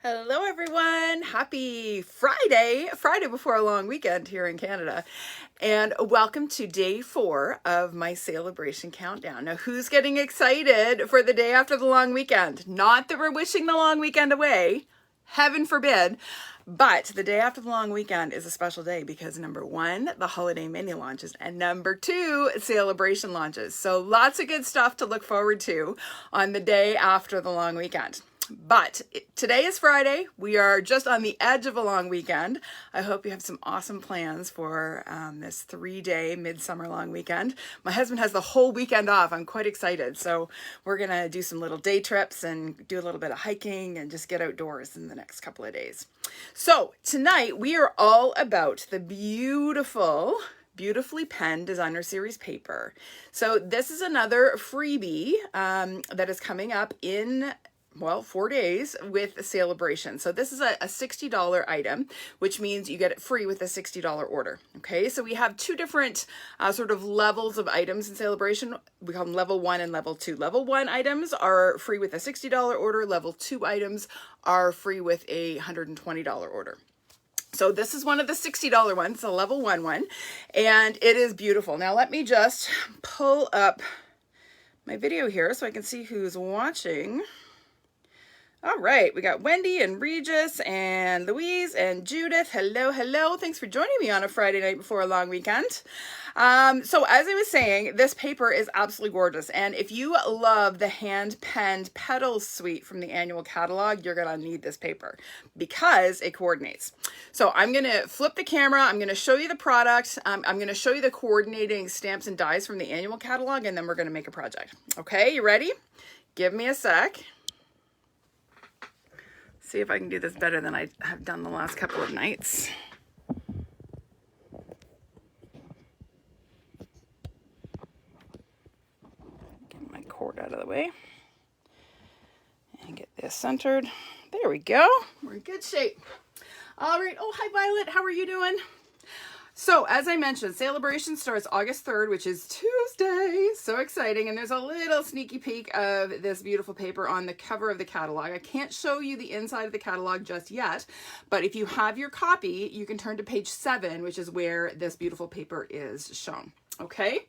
Hello everyone, happy Friday before a long weekend here in Canada, and welcome to day 4 of my Saleabration Countdown. Now who's getting excited for the day after the long weekend? Not that we're wishing the long weekend away, heaven forbid, but the day after the long weekend is a special day because number 1, the holiday menu launches, and number 2, Saleabration launches. So lots of good stuff to look forward to on the day after the long weekend. But today is Friday. We are just on the edge of a long weekend. I hope you have some awesome plans for this 3-day midsummer long weekend. My husband has the whole weekend off. I'm quite excited. So we're going to do some little day trips and do a little bit of hiking and just get outdoors in the next couple of days. So tonight we are all about the beautifully penned designer series paper. So this is another freebie that is coming up in 4 days with Saleabration. So this is a $60 item, which means you get it free with a $60 order. Okay, so we have 2 different sort of levels of items in Saleabration. We call them level 1 and level 2. Level 1 items are free with a $60 order. Level 2 items are free with a $120 order. So this is one of the $60 ones, a level 1 one, and it is beautiful. Now let me just pull up my video here so I can see who's watching. All right, we got Wendy and Regis and Louise and Judith. Hello, hello. Thanks for joining me on a Friday night before a long weekend. So as I was saying, this paper is absolutely gorgeous. And if you love the hand-penned Petals suite from the annual catalog, you're going to need this paper because it coordinates. So I'm going to flip the camera. I'm going to show you the product. I'm going to show you the coordinating stamps and dies from the annual catalog, and then we're going to make a project. Okay, you ready? Give me a sec. See if I can do this better than I have done the last couple of nights. Get my cord out of the way and get this centered. There we go. We're in good shape. All right. Oh, hi, Violet. How are you doing? So as I mentioned, Saleabration starts August 3rd, which is Tuesday. So exciting. And there's a little sneaky peek of this beautiful paper on the cover of the catalog. I can't show you the inside of the catalog just yet, but if you have your copy, you can turn to page 7, which is where this beautiful paper is shown. Okay.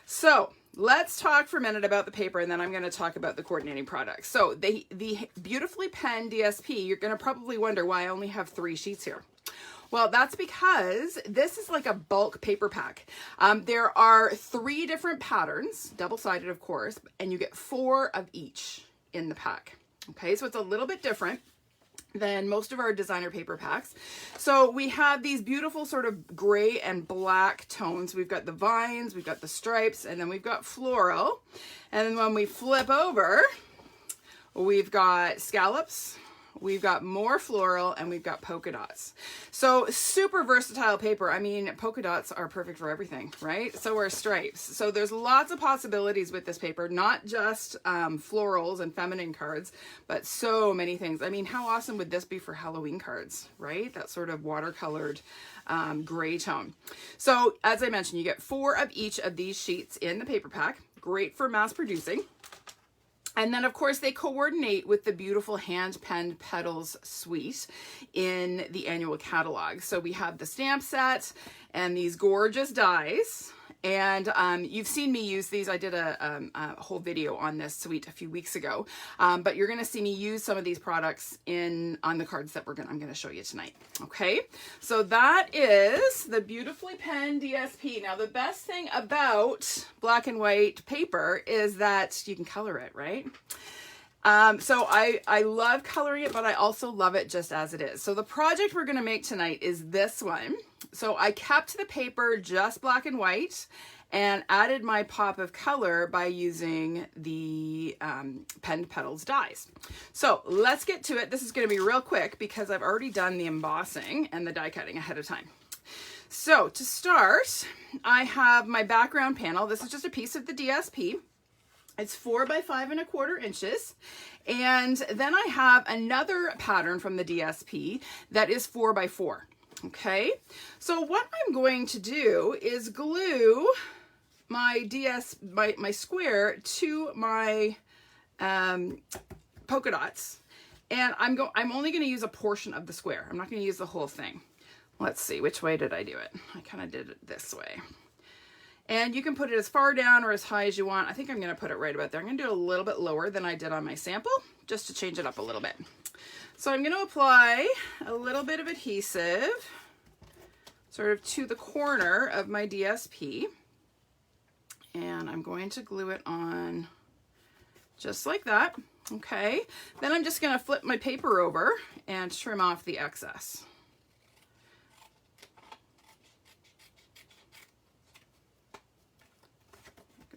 So let's talk for a minute about the paper, and then I'm going to talk about the coordinating products. So the beautifully penned DSP, you're going to probably wonder why I only have 3 sheets here. Well, that's because this is like a bulk paper pack. There are 3 different patterns, double-sided of course, and you get 4 of each in the pack. Okay, so it's a little bit different than most of our designer paper packs. So we have these beautiful sort of gray and black tones. We've got the vines, we've got the stripes, and then we've got floral. And then when we flip over, we've got scallops, we've got more floral, and we've got polka dots. So super versatile paper. I mean, polka dots are perfect for everything, right? So are stripes. So there's lots of possibilities with this paper, not just florals and feminine cards, but so many things. I mean, how awesome would this be for Halloween cards, right? That sort of watercolored gray tone. So as I mentioned, you get 4 of each of these sheets in the paper pack. Great for mass producing. And then, of course, they coordinate with the beautiful hand-penned Petals suite in the annual catalog. So we have the stamp set and these gorgeous dies. And you've seen me use these. I did a whole video on this suite a few weeks ago. But you're going to see me use some of these products on the cards that I'm going to show you tonight. Okay, so that is the beautifully penned DSP. Now, the best thing about black and white paper is that you can color it, right? So I love coloring it, but I also love it just as it is. So the project we're going to make tonight is this one. So I kept the paper just black and white and added my pop of color by using the penned Petals dies. So let's get to it. This is going to be real quick because I've already done the embossing and the die cutting ahead of time. So to start, I have my background panel. This is just a piece of the DSP. It's 4 by 5¼ inches. And then I have another pattern from the DSP that is 4 by 4. Okay, so what I'm going to do is glue my my square to my polka dots And I'm only going to use a portion of the square. I'm not going to use the whole thing. Let's see, which way did I do it? I kind of did it this way. And you can put it as far down or as high as you want. I think I'm going to put it right about there. I'm going to do it a little bit lower than I did on my sample, just to change it up a little bit. So I'm going to apply a little bit of adhesive sort of to the corner of my DSP. And I'm going to glue it on just like that. Okay. Then I'm just going to flip my paper over and trim off the excess.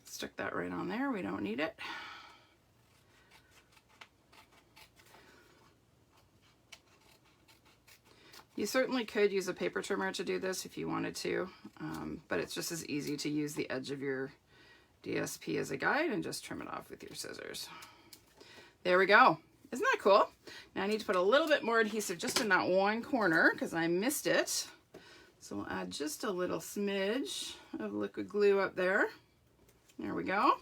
Stick that right on there. We don't need it. You certainly could use a paper trimmer to do this if you wanted to, but it's just as easy to use the edge of your DSP as a guide and just trim it off with your scissors. There we go. Isn't that cool? Now I need to put a little bit more adhesive just in that one corner because I missed it. So we'll add just a little smidge of liquid glue up there. There we go.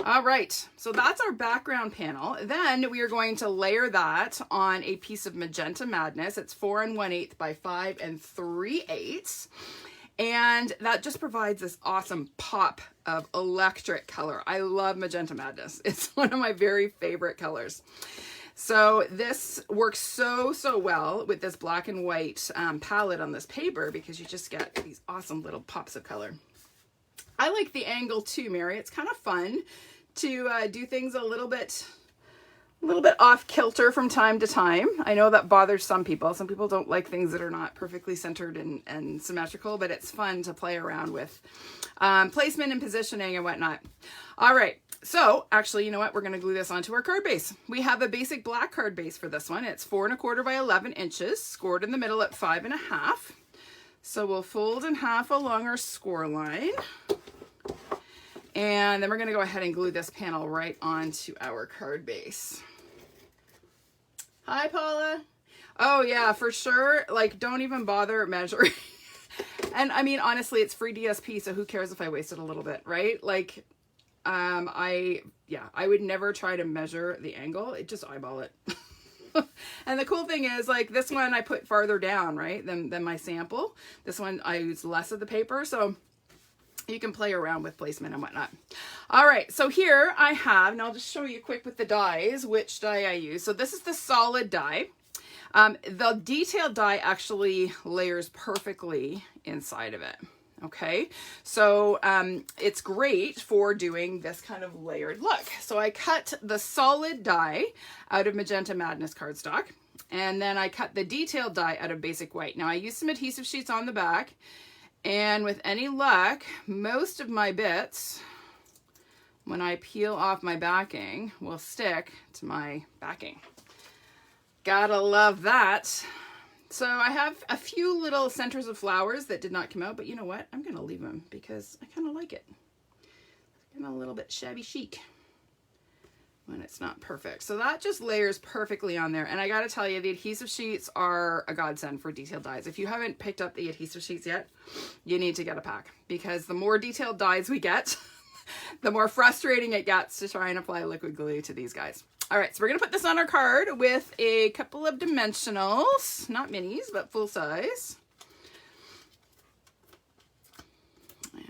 All right, so that's our background panel. Then we are going to layer that on a piece of Magenta Madness. It's 4 1/8 by 5 3/8. And that just provides this awesome pop of electric color. I love Magenta Madness. It's one of my very favorite colors. So this works so well with this black and white palette on this paper because you just get these awesome little pops of color. I like the angle too, Mary. It's kind of fun to do things a little bit off kilter from time to time. I know that bothers some people. Some people don't like things that are not perfectly centered and symmetrical, but it's fun to play around with placement and positioning and whatnot. All right. So actually, you know what? We're going to glue this onto our card base. We have a basic black card base for this one. It's 4 1/4 by 11 inches, scored in the middle at 5 1/2. So we'll fold in half along our score line. And then we're going to go ahead and glue this panel right onto our card base. Hi, Paula. Oh, yeah, for sure. Like, don't even bother measuring. And I mean, honestly, it's free DSP, so who cares if I wasted a little bit, right? Like, I would never try to measure the angle. It just eyeball it. And the cool thing is, like, this one I put farther down, right, than my sample. This one I use less of the paper, so you can play around with placement and whatnot. All right, so here I have, and I'll just show you quick with the dies, which die I use. So this is the solid die. The detailed die actually layers perfectly inside of it. Okay, so it's great for doing this kind of layered look. So I cut the solid die out of Magenta Madness cardstock, and then I cut the detailed die out of basic white. Now I used some adhesive sheets on the back, and with any luck, most of my bits, when I peel off my backing, will stick to my backing. Gotta love that. So I have a few little centers of flowers that did not come out, but you know what? I'm going to leave them because I kind of like it. It's kind of a little bit shabby chic when it's not perfect. So that just layers perfectly on there. And I got to tell you, the adhesive sheets are a godsend for detailed dies. If you haven't picked up the adhesive sheets yet, you need to get a pack because the more detailed dies we get, the more frustrating it gets to try and apply liquid glue to these guys. All right, so we're going to put this on our card with a couple of dimensionals, not minis, but full size.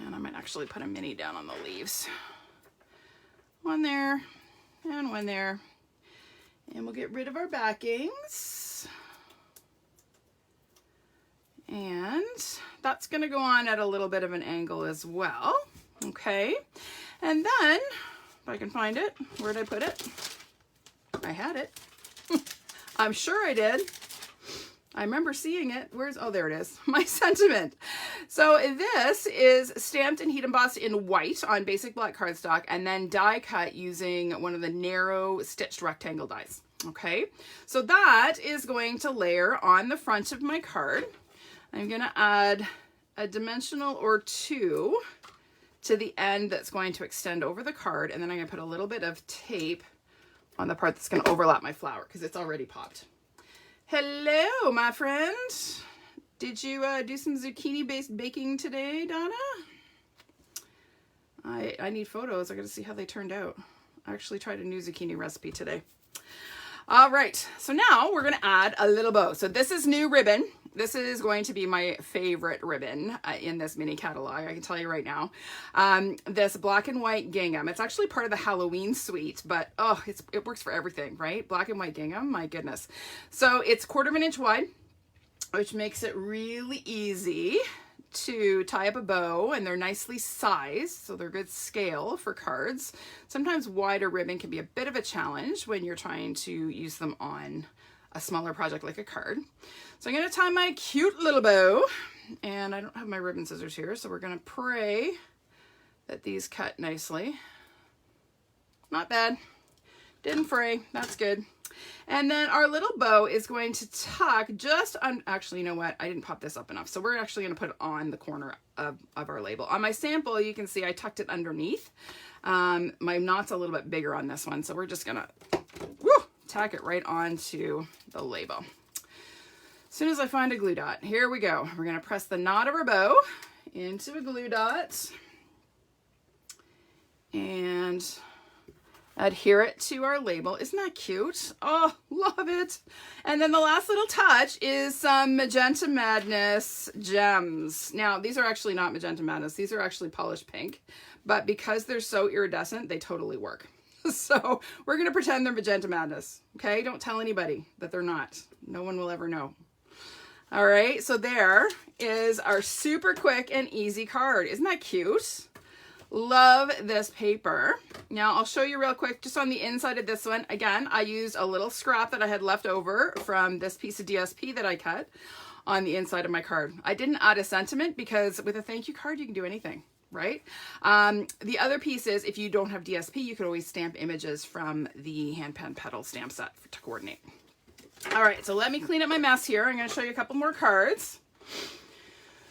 And I might actually put a mini down on the leaves. One there and one there. And we'll get rid of our backings. And that's going to go on at a little bit of an angle as well. Okay, and then, if I can find it, where did I put it? I had it. I'm sure I did. I remember seeing it. Oh, there it is. My sentiment. So this is stamped and heat embossed in white on basic black cardstock and then die cut using one of the narrow stitched rectangle dies. Okay, so that is going to layer on the front of my card. I'm going to add a dimensional or two to the end that's going to extend over the card, and then I'm going to put a little bit of tape on the part that's going to overlap my flower because it's already popped. Hello, my friend. Did you do some zucchini-based baking today, Donna? I need photos. I got to see how they turned out. I actually tried a new zucchini recipe today. All right, so now we're gonna add a little bow. So this is new ribbon. This is going to be my favorite ribbon in this mini catalog, I can tell you right now. This black and white gingham. It's actually part of the Halloween suite, but oh, it works for everything, right? Black and white gingham, my goodness. So it's 1/4 inch wide, which makes it really easy to tie up a bow, and they're nicely sized, so they're good scale for cards. Sometimes wider ribbon can be a bit of a challenge when you're trying to use them on a smaller project like a card. So I'm going to tie my cute little bow, and I don't have my ribbon scissors here, so we're going to pray that these cut nicely. Not bad. Didn't fray. That's good. And then our little bow is going to tuck just on, actually, you know what? I didn't pop this up enough. So we're actually going to put it on the corner of our label. On my sample, you can see I tucked it underneath. My knot's a little bit bigger on this one, so we're just going to tack it right onto the label. As soon as I find a glue dot, here we go. We're going to press the knot of our bow into a glue dot and adhere it to our label. Isn't that cute? Oh, love it. And then the last little touch is some Magenta Madness gems. Now, these are actually not Magenta Madness. These are actually polished pink, but because they're so iridescent, they totally work. So we're going to pretend they're Magenta Madness. Okay, don't tell anybody that they're not. No one will ever know. All right, so there is our super quick and easy card. Isn't that cute? Love this paper. Now I'll show you real quick just on the inside of this one. Again, I used a little scrap that I had left over from this piece of DSP that I cut on the inside of my card. I didn't add a sentiment because with a thank you card, you can do anything, right? The other piece is if you don't have DSP, you could always stamp images from the hand pen petal stamp set to coordinate. All right, so let me clean up my mess here. I'm going to show you a couple more cards.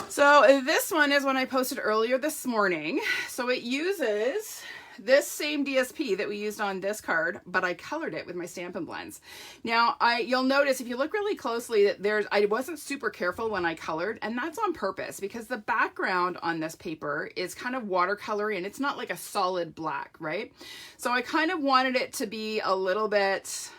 So this one is one I posted earlier this morning. So it uses this same DSP that we used on this card, but I colored it with my Stampin' Blends. Now, you'll notice if you look really closely that I wasn't super careful when I colored, and that's on purpose because the background on this paper is kind of watercolory and it's not like a solid black, right? So I kind of wanted it to be a little bit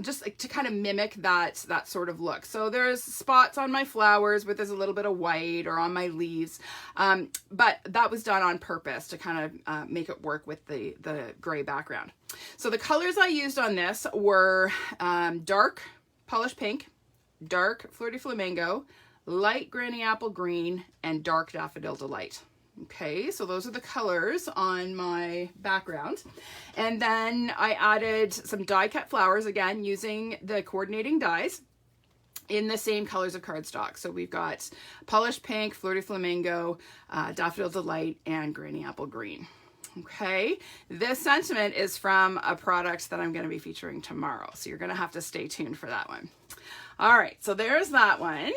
just like to kind of mimic that sort of look. So there's spots on my flowers where there's a little bit of white, or on my leaves, but that was done on purpose to kind of make it work with the gray background. So the colors I used on this were dark polished pink, dark Fleur de Flamingo, light Granny Apple Green, and dark Daffodil Delight. Okay, so those are the colors on my background. And then I added some die cut flowers, again, using the coordinating dies in the same colors of cardstock. So we've got polished pink, Fleur de Flamingo, Daffodil Delight, and Granny Apple Green. Okay, this sentiment is from a product that I'm going to be featuring tomorrow. So you're going to have to stay tuned for that one. All right, so there's that one.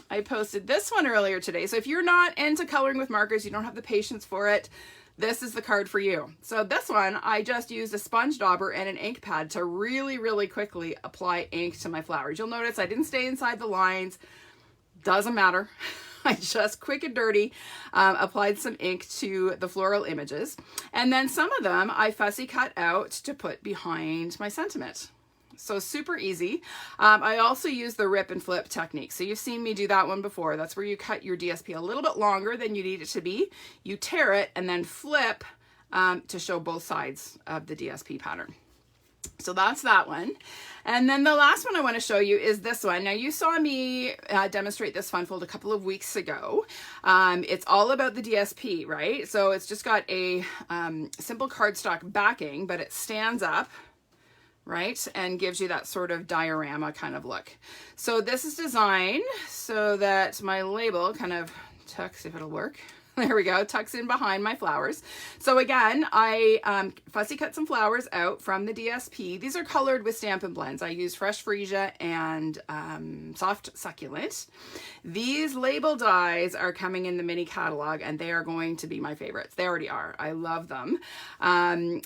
I posted this one earlier today. So if you're not into coloring with markers, you don't have the patience for it, this is the card for you. So this one, I just used a sponge dauber and an ink pad to really, really quickly apply ink to my flowers. You'll notice I didn't stay inside the lines. Doesn't matter. I just quick and dirty applied some ink to the floral images. And then some of them I fussy cut out to put behind my sentiment. So super easy. I also use the rip and flip technique. So you've seen me do that one before. That's where you cut your DSP a little bit longer than you need it to be. You tear it and then flip to show both sides of the DSP pattern. So that's that one. And then the last one I want to show you is this one. Now you saw me demonstrate this fun fold a couple of weeks ago. It's all about the DSP, right? So it's just got a simple cardstock backing, but it stands up, right, and gives you that sort of diorama kind of look. So this is designed so that my label kind of tucks, if it'll work. There we go, tucks in behind my flowers. So again, I fussy cut some flowers out from the DSP. These are colored with Stampin' Blends. I use Fresh Freesia and Soft Succulent. These label dies are coming in the mini catalog, and they are going to be my favorites. They already are. I love them.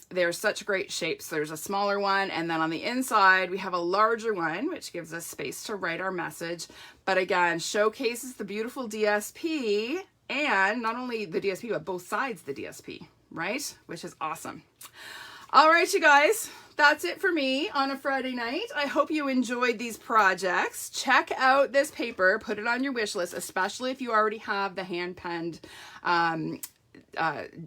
They're such great shapes. There's a smaller one, and then on the inside, we have a larger one, which gives us space to write our message. But again, showcases the beautiful DSP, and not only the DSP, but both sides of the DSP, right? Which is awesome. All right, you guys, that's it for me on a Friday night. I hope you enjoyed these projects. Check out this paper, put it on your wish list, especially if you already have the hand-penned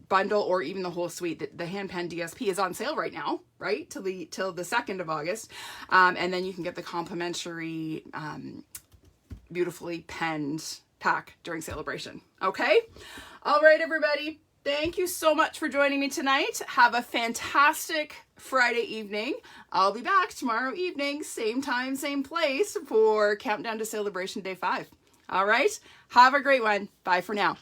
bundle or even the whole suite. The hand-penned DSP is on sale right now, right? Till the 2nd of August. And then you can get the complimentary beautifully penned pack during Saleabration. Okay? All right, everybody. Thank you so much for joining me tonight. Have a fantastic Friday evening. I'll be back tomorrow evening, same time, same place for Countdown to Saleabration Day 5. All right? Have a great one. Bye for now.